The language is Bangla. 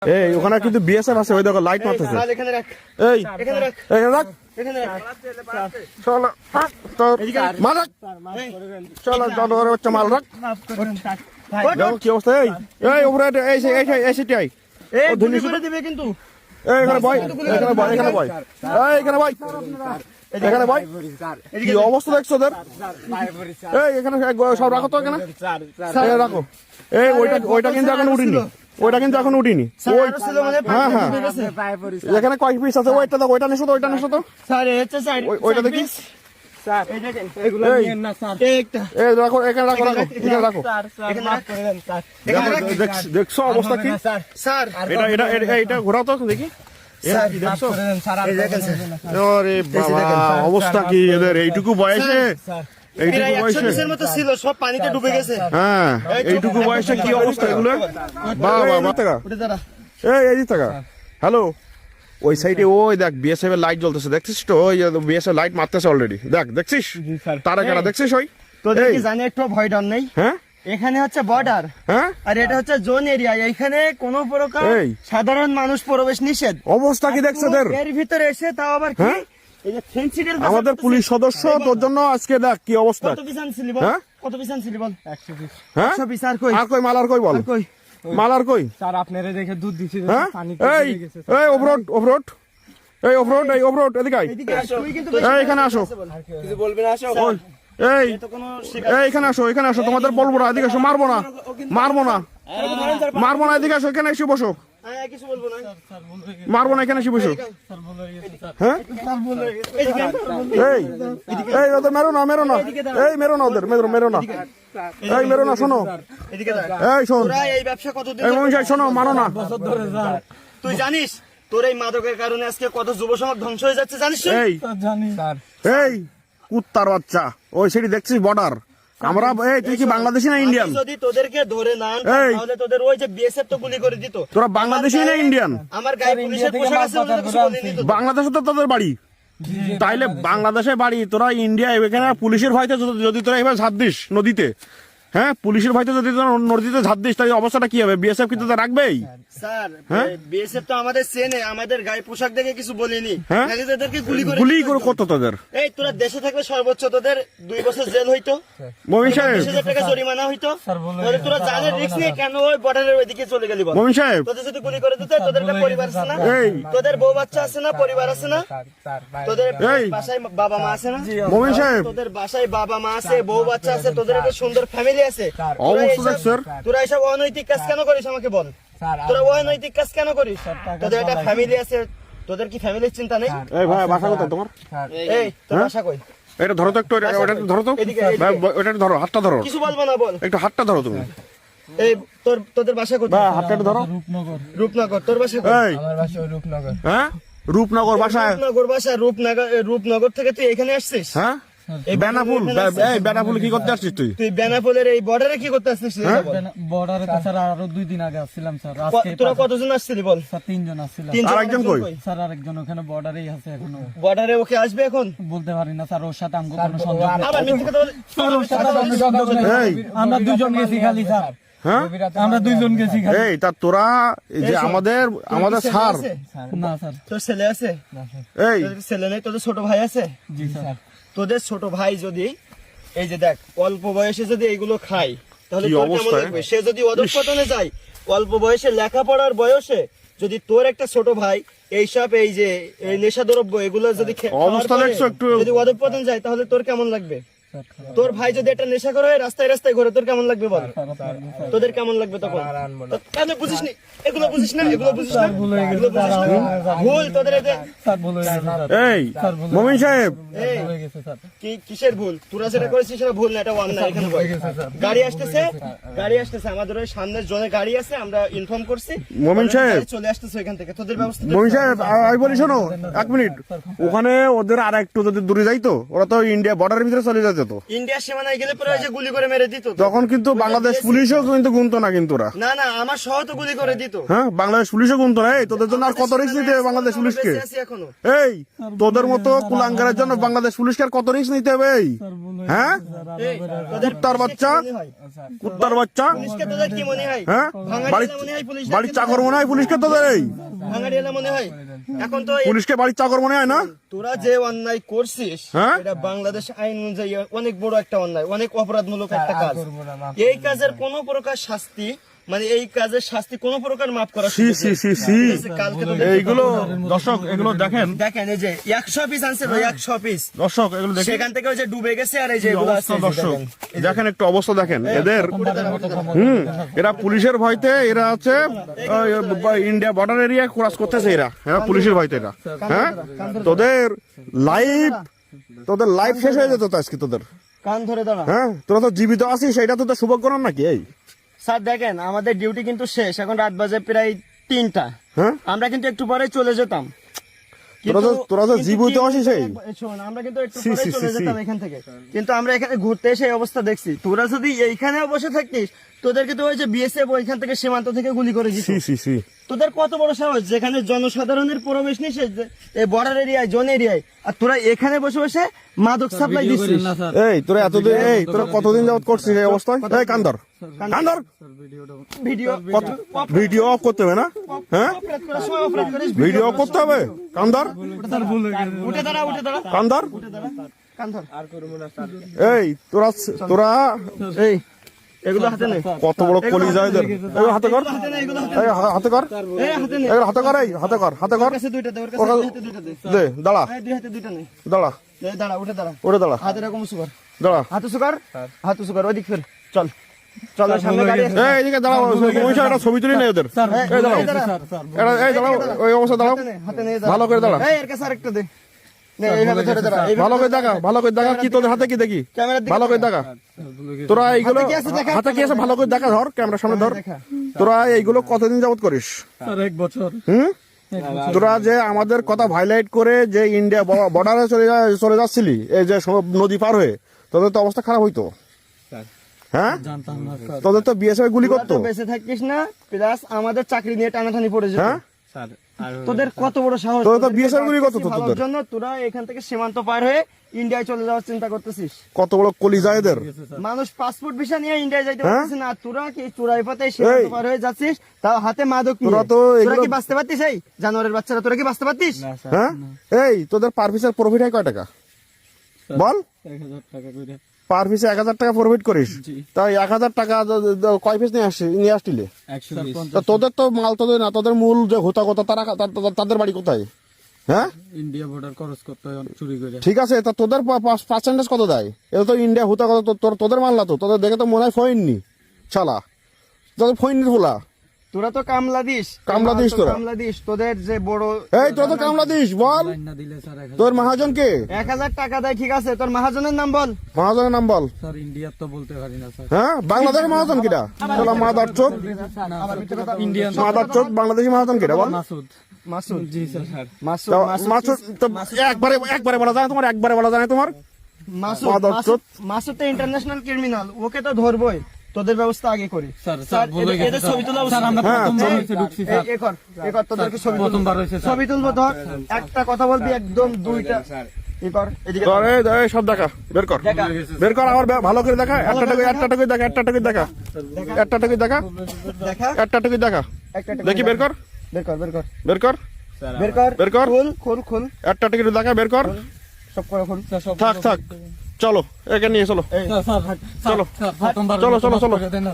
এই ওখানে কিন্তু বিএসএফ আছে, ওই দেখো লাইট মারতেছে। এখানে রাখ, এই এখানে রাখ, এখানে রাখ, এখানে রাখ। চল তোর মাল রাখ, চল চল ওরে বাচ্চা মাল রাখ। দেখো কি অবস্থা। এই এই উপরে এই এই সিটিআই এই গুলি করে দিবে কিন্তু। এই এখানে বয়, এখানে বয়, এখানে বয়, এই এখানে বয়, এখানে বয়। কি অবস্থা দেখছো ওদের? এই এখানে সব রাখো তো, এখানে এই রাখো। এই ওইটা কিন্তু এখন উঠিনি, ওইটা কিন্তু এখন উঠিনি। ওই হ্যাঁ হ্যাঁ, এখানে কয় পিস আছে? ওইটা দেখো, ওইটা নেছো তো, ওইটা নেছো তো স্যার। এটা স্যার, ওইটা দেখি স্যার এই দেখেন এগুলো নিয়েন না স্যার। একটা এই রাখো, এখানে রাখো, রাখো এখানে রাখো। স্যার স্যার মাফ করে দেন স্যার। এখানে রাখ। দেখছো অবস্থা কি? স্যার স্যার এটা এটা ঘোরাও তো দেখি। স্যার দেখছো? মাফ করে দেন স্যার। এই দেখেন স্যার। আরে বাবা, অবস্থা কি এদের এইটুকু বয়সে? স্যার এইটুকু বয়সে 120 এর মতো ছিল, সব পানিতে ডুবে গেছে। হ্যাঁ, এইটুকু বয়সে কি অবস্থা এগুলো? বাবা বাবা টাকা। উঠে দাঁড়া। এই টাকা। হ্যালো, ওই সাইডে ওই দেখ বিএসএফ এর লাইট জ্বলতেছে, দেখছিস তো? ওই বিএসএফ লাইট মারতেছে অলরেডি, দেখ দেখছিস? তারা কেনা দেখছিস? ওই তোদের কি জানি একটু ভয় ডর নেই? হ্যাঁ এখানে হচ্ছে বর্ডার, হ্যাঁ, আর এটা হচ্ছে জোন এরিয়া। এখানে কোনো প্রকার এই। সাধারণ মানুষ প্রবেশ নিষেধ। অবস্থা কি দেখছো এদের? এর ভিতরে এসে তাও আবার কি হ্যাঁ? এই যে ফেন্সিডের আমাদের পুলিশ সদস্য তোর জন্য আজকে দেখ কি অবস্থা। কত পিস আনছিলি বল? হ্যাঁ? কত পিস আনছিলি বল? 100 পিস। হ্যাঁ 100 পিস আর কই? আর কই মাল, আর কই বল, আর কই? মাল আর কই? স্যার আপনারা দেখে দুধ দিছি, হ্যাঁ পানি এই এই অফরোড অফরোড, এই অফরোড, এই অফরোড, এদিকে আয়। এদিকে আসো। তুই কিন্তু এই এখানে আসো। কিছু বলবি না, আসো। ওই এই তো কোনো এই এখানে আসো, এখানে আসো, তোমাদের বলবো না, এদিকে আসো। মারবো না, মারবো না, মারবো না, এদিকে আসো, এখানে এসে বসো। হ্যাঁ কিছু বলবো না। মারবো না, এখানে এসে বসো। স্যার বলে গেছে স্যার। হ্যাঁ এদিকে এই এই ওদের মেরো না, মেরো না, এই মেরো না ওদের, মেরো না, এই মেরো না, শোনো এদিকে দাঁড়া। এই শোন, তোরা এই ব্যবসা কতদিন এই মনীষ শোনো, মারো না। ধরে স্যার, তুই জানিস তোর এই মাদকের কারণে আজকে কত যুব সমাজ ধ্বংস হয়ে যাচ্ছে জানিস তুই? এই স্যার জানি স্যার। এই কুত্তার বাচ্চা, ওই সেটি দেখছিস বর্ডার? আমরা এই তুই কি বাংলাদেশি না ইন্ডিয়ান? আমি যদি তোদেরকে ধরে না আনতাম, এই। তাহলে তোদের ওই যে বিএসএফ তো গুলি করে দিত। তোরা বাংলাদেশি না ইন্ডিয়ান? আমার গায়ে পুলিশের পোশাক আছে, ওদের কিছু বলেনি তো। বাংলাদেশে তো তোদের বাড়ি, তাইলে বাংলাদেশে বাড়ি, তোরা ইন্ডিয়া এখানে পুলিশের ভয়তে যদি তোরা এবার ঝাঁপ দিস নদীতে, হ্যাঁ পুলিশের ভয়তে যদি তোরা নদীতে ঝাঁপ দিস, তাহলে অবস্থাটা কি হবে? বিএসএফ কিন্তু তো রাখবেই। স্যার হ্যাঁ? বিএসএফ তো আমাদের চেনে, আমাদের গায়ে পোশাক দেখে কিছু বলেনি। হ্যাঁ? নাহলে তোদেরকে গুলি করে গুলি দিত। করে কত তোদের? এই তোরা দেশে থাকলে সর্বোচ্চ তোদের 2 বছর জেল হইতো, মমিন সাহেব, 20,000 টাকা জরিমানা হইতো। স্যার বলে তাহলে তোরা জানের রিস্ক নিয়ে কেন ওই বর্ডারের ওইদিকে চলে গেলি বল? মমিন সাহেব, তোদের যদি গুলি করে দিতে, তোদের একটা পরিবার আছে না? এই তোদের বউ বাচ্চা আছে না? পরিবার আছে না? স্যার ভাই তোদের এই। বাসায় বাবা মা আছে না? মমিন সাহেব, তোদের বাসায় বাবা মা আছে, বউ বাচ্চা আছে, তোদের একটা সুন্দর ফ্যামিলি আছে। অবস্থা দেখ স্যার। তোরা এসব অনৈতিক কাজ কেন করিস আমাকে বল? স্যার তোরা অনৈতিক কাজ কেন করিস? তোদের একটা ফ্যামিলি আছে, তোদের কি ফ্যামিলির চিন্তা নেই? এই ভাই বাসা কোথায় তোমার? এই তোর বাসা কই? এটা ধরো তো একটু, ওটা একটু ধরো তো এদিকে, ভাই, ওটা একটু ধরো, হাতটা ধরো, কিছু বলবো না বল। একটু হাতটা ধরো তুমি, এই তোদের বাসা ভাই কোথায়? হাতটা একটু ধরো। রূপনগর। রূপনগর। তোর বাসা কোথায়? এই আমার বাসা রূপনগর। হ্যাঁ রূপনগর বাসায়, রূপনগর বাসা। রূপনগর থেকে তুই এখানে আসছিস? হ্যাঁ এই বেনাফুল, এই বেনাফুল কি করতে আসছিস তুই? তুই বেনাপোলের এই বর্ডারে কি করতে আসছিস? হ্যাঁ? বর্ডারে তো স্যার আরো 2 দিন আগে আসছিলাম স্যার। আজকে তোরা কতজন আসছিলি বল? স্যার 3 জন আসছিলাম। তিনজন। আরেকজন কই? স্যার আরেকজন ওখানে বর্ডারেই আছে এখনো। বর্ডারে ওকে আসবে এখন? বলতে পারি না স্যার, ওর সাথে আমগো কোনো সংযোগ নেই। আবার মিথ্যে কথা বলে। স্যার ওর সাথে কোনো সংযোগ নেই। এই। আমরা 2 জন গেছি খালি স্যার। হ্যাঁ আমরা 2 জন গেছি খালি। এই তা তোরা এই যে আমাদের তোর ছেলে স্যার, আছে? না স্যার। তোর ছেলে আছে? এই তোদের ছেলে নেই? তোদের ছোট ভাই আছে? জি স্যার। তোদের ছোট ভাই যদি এই যে দেখ অল্প বয়সে যদি এইগুলো খায়, তাহলে কি তোর কেমন অবস্থা, লাগবে? সে যদি অধঃপতনে যায়, অল্প বয়সে লেখাপড়ার বয়সে যদি তোর একটা ছোট ভাই এইসব এই যে এই নেশাদ্রব্য এগুলো যদি অবস্থা খাওয়ার পরে দেখছো একটু? যদি অধঃপতন যায়, তাহলে তোর কেমন লাগবে? স্যার খারাপ। তোর ভাই যদি একটা নেশা করে রাস্তায় রাস্তায় ঘুরে, তোর কেমন লাগবে বল? খারাপ লাগবে স্যার। তোদের কেমন লাগবে তখন? কেন বুঝিস নি? এগুলো বুঝিস না? এগুলো বুঝিস না? ভুল হয়ে গেছে এগুলো বুঝিস না? ভুল তোদের এতে। স্যার ভুল হয়ে গেছে স্যার। এই মমিন সাহেব, এই ভুল হয়ে গেছে স্যার। কিসের ভুল? তোরা যেটা করেছিস সেটা ভুল না, এটা অন্যায়। এখানে বল। গাড়ি আসতেছে, গাড়ি আসতেছে, আমাদের ওই সামনের জনে গাড়ি আছে, আমরা ইনফর্ম করছি। মমিন সাহেব। গাড়ি চলে আসতেছে এখান থেকে, তোদের ব্যবস্থা। মমিন সাহেব আমি বলি শোনো, 1 মিনিট, ওখানে ওদের আর একটু যদি দূরে যাইতো, ওরা তো ইন্ডিয়া বর্ডারের ভিতরে চলে যেত, ইন্ডিয়ার সীমানায় গেলে পরে ওই যে গুলি করে মেরে দিত। তখন কিন্তু বাংলাদেশ পুলিশও কিন্তু গুনতো না কিন্তু ওরা। না না, আমার সহ তো গুলি করে দিত। হ্যাঁ বাংলাদেশ পুলিশও গুনতো না। এই তোদের জন্য আর কত রিস্ক নিতে হবে বাংলাদেশ পুলিশকে? বেঁচে আছি এখনো। এই তোদের মতো কুলাঙ্গারের জন্য বাংলাদেশ পুলিশকে আর কত রিস্ক নিতে হবে? এই স্যার ভুল হ্যাঁ এই, তোদের কুত্তার বাচ্চা কি মনে হয়? কুত্তার বাচ্চা পুলিশকে তোদের কি মনে হয়? হ্যাঁ বাড়ির মনে হয় পুলিশ বাড়ির চাকর মনে হয় পুলিশকে তোদের এই ভাঙাড়িয়ালা মনে হয়? এখন তো পুলিশকে বাড়ির চাকর মনে হয় না তোরা যে অন্যায় করছিস হ্যাঁ? এটা বাংলাদেশ আইন অনুযায়ী অনেক বড় একটা অন্যায়, অনেক অপরাধমূলক একটা কাজ। এই কাজের কোনো প্রকার শাস্তি মানে এই কাজের শাস্তি কোনো প্রকার মাফ করা সি সি সি সি কালকে তো এইগুলো দর্শক এগুলো দেখেন দেখেন এই যে 100 পিস আনছে তো 100 পিস দর্শক এগুলো দেখেন সেখান থেকে ওই যে ডুবে গেছে আর এই যে এগুলো আছে অবস্থা এই যে দর্শক দেখেন। দেখেন একটু অবস্থা দেখেন এদের এরা পুলিশের ভয়তে এরা আছে ইন্ডিয়া বর্ডার এরিয়া ক্রস করতেছে এরা পুলিশের ভয়তে এরা হ্যাঁ তোদের লাইফ শেষ হয়ে যেত তো আজকে তোদের কান ধরে দাঁড়া হ্যাঁ তোরা তো জীবিত আছিস সেটা তো তোর সৌভাগ্য না নাকি এই স্যার দেখেন আমাদের ডিউটি কিন্তু শেষ, এখন রাত বাজে প্রায় 3টা। হ্যাঁ আমরা কিন্তু একটু পরে চলে যেতাম। তোরা তো কিন্তু জীবিত কি আছিস এই শোন, আমরা কিন্তু একটু সি, পরে সি, চলে সি, সি। যেতাম এখান থেকে, কিন্তু আমরা এখানে ঘুরতে এসে এই অবস্থা দেখছি। তোরা যদি এইখানেও বসে থাকতিস তোদেরকে তো ওই যে বিএসএফ ওইখান থেকে সীমান্ত থেকে গুলি করে দিত। সি সি সি তোদের কত বড় সাহস যেখানে জনসাধারণের প্রবেশ নিষেধ, এই বর্ডার এরিয়ায় জোন এরিয়ায়, আর তোরা এখানে বসে বসে মাদক সাপ্লাই দিচ্ছিস। এই তোরা এতদিন এই তোরা কতদিন যাবত করছিস এই অবস্থায় এই কান্দর ভিডিও ভিডিও অফ করতে হবে না হ্যাঁ অপরাধ করার সময় অপরাধ করিস, ভিডিও অফ করতে হবে কান্দার উঠে দাঁড়া উঠে দাঁড়া কান্দার কান ধর। এই তোরা এই এগুলো হাতে নে, কত বড় কলি যায় এদের এগুলো হাতে কর হাতে নে, এগুলো হাতে এই হাতে কর এই হাতে নে। এগুলো হাতে কর এই হাতে কর ওর কাছে দুইটা দে, ওর কাছে ওর কাছে- দুই হাতে দুইটা দে। দে দাঁড়া এই দুই হাতে দুইটা নে। দাঁড়া এই দাঁড়া উঠে দাঁড়া, ওরে দাঁড়া হাতে এরকম সুগার, দাঁড়া হাতে সুগার, হাতে সুগার, ওইদিক ফের চল চল, ওই সামনে গাড়ি আছে। এই এদিকে দাঁড়াও মহিষা একটা ছবি তুলি নেই ওদের এই দাঁড়াও এই দাঁড়াও ওই অবস্থা দাঁড়াও হাতে নে, দাঁড়া। ভালো করে দাঁড়া এই এর কাছে আরেকটা দে, নে এইভাবে ধরে দাঁড়া, এইভাবে ভালো করে দেখা কি তোদের হাতে কি দেখি ক্যামেরার দিকে ভালো করে দেখা তোরা এইগুলো হাতে কি আছে দেখা? হাতে কি আছে ভালো করে দেখা ধর ক্যামেরার সামনে ধর দেখা। তোরা এইগুলো কতদিন যাবত করিস স্যার 1 বছর তোরা যে আমাদের কথা ভাইলাইট করে যে ইন্ডিয়া বর্ডারে চলে যাচ্ছিলি এই যে নদী পার হয়ে তোদের তো অবস্থা খারাপ হইতো হ্যাঁ জানতাম না স্যার তোদের তো বিএসএফ গুলি করতো তোরা তো বেঁচে থাকিস না, প্লাস আমাদের চাকরি নিয়ে টানাটানি পড়ে যেত। হ্যাঁ স্যার আর তোদের কত বড় সাহস, তোদের তো তোদেরকে বিএসএফ গুলি করতো তো ভালোর তোদের। জন্য তোরা এখান থেকে সীমান্ত পার হয়ে ইন্ডিয়ায় চলে যাওয়ার চিন্তা করতেছিস। কত বড় কলি যায় এদের মানুষ পাসপোর্ট ভিসা নিয়ে ইন্ডিয়ায় যাইতে হ্যাঁ? পারতেছে না, তোরা কি চোরাই পথে সীমান্ত পার হয়ে যাচ্ছিস, তাও হাতে মাদক নিয়ে। তোরা তো তোরা এগুলো- কি বাঁচতে পারতিস? এই জানোয়ারের বাচ্চারা তোরা কি বাঁচতে পারতিস? না স্যার হ্যাঁ এই তোদের পার পিসের প্রফিট হয় কয় টাকা বল 1000 টাকা করে পার পিসে 1000 টাকা প্রফিট করিস জি। তাই 1000 টাকা কয় পিস নিয়ে আসছিলে 120 তা তোদের তো মাল তোদের না তোদের মূল যে হোতা তাদের বাড়ি কোথায় হ্যাঁ ইন্ডিয়া বর্ডার ক্রস করতে হয় চুরি করে ঠিক আছে তা তোদের পার্সেন্টেজ কত দেয় এটা তো ইন্ডিয়া হোতা কত তোদের মাল না তো তোদের দেখে তো মনে হয় ফইননি শালা তোদের ফইনি ফোলা তোরা তো কামলা দিস, কামলা দিস তোরা। কামলা দিস, তোদের যে বড় এই তোরা তো কামলা দিস বল লাইন না দিলে স্যার 1000 তোর মহাজন কে 1000 টাকা দেয়, ঠিক আছে, তোর মহাজনের নাম বল। মহাজনের নাম বল স্যার ইন্ডিয়ার তো বলতে পারি না স্যার হ্যাঁ বাংলাদেশের মহাজন কিটা শালা মাদার চোদ ইন্ডিয়ান মাদার চোদ বাংলাদেশি মহাজন কিটা বল মাসুদ মাসুদ, জি স্যার মাসুদ, মাসুদ তো একবারে বলা যায় না তোমার একবারে বলা যায় না তোমার মাসুদ, মাদার চোদ। মাসুদ তো ইন্টারন্যাশনাল ক্রিমিনাল, ওকে তো ধরবই, তোদের ব্যবস্থা আগে করি। স্যার ভুলে গেছে এদের ছবি তোলা উচিত। স্যার আমরা হ্যাঁ, প্রথমবার ছবি- হইছে ঢুকছি স্যার এ কর, তোদেরকে ছবি তুলবো। প্রথমবার হইছে স্যার ছবি তুলবো, ধর একটা কথা বলবি একদম দুইটা এ কর, এদিকে তোর এই সব দেখা বের কর দেখা। বের কর আবার ভালো করে দেখা একটা টাকা দেখা একটা টাকা দেখা একটা টাকা দেখা দেখা একটা টাকা দেখা একটা দেখি বের কর বের কর বের কর বের কর বের কর বের কর। খুল একটা টাকা দেখা বের কর সব করে খুল। থাক চলো একে নিয়ে চলো স্যার চলো। স্যার প্রথমবার চলো, চলো, মাফ চলো। করে দেন না।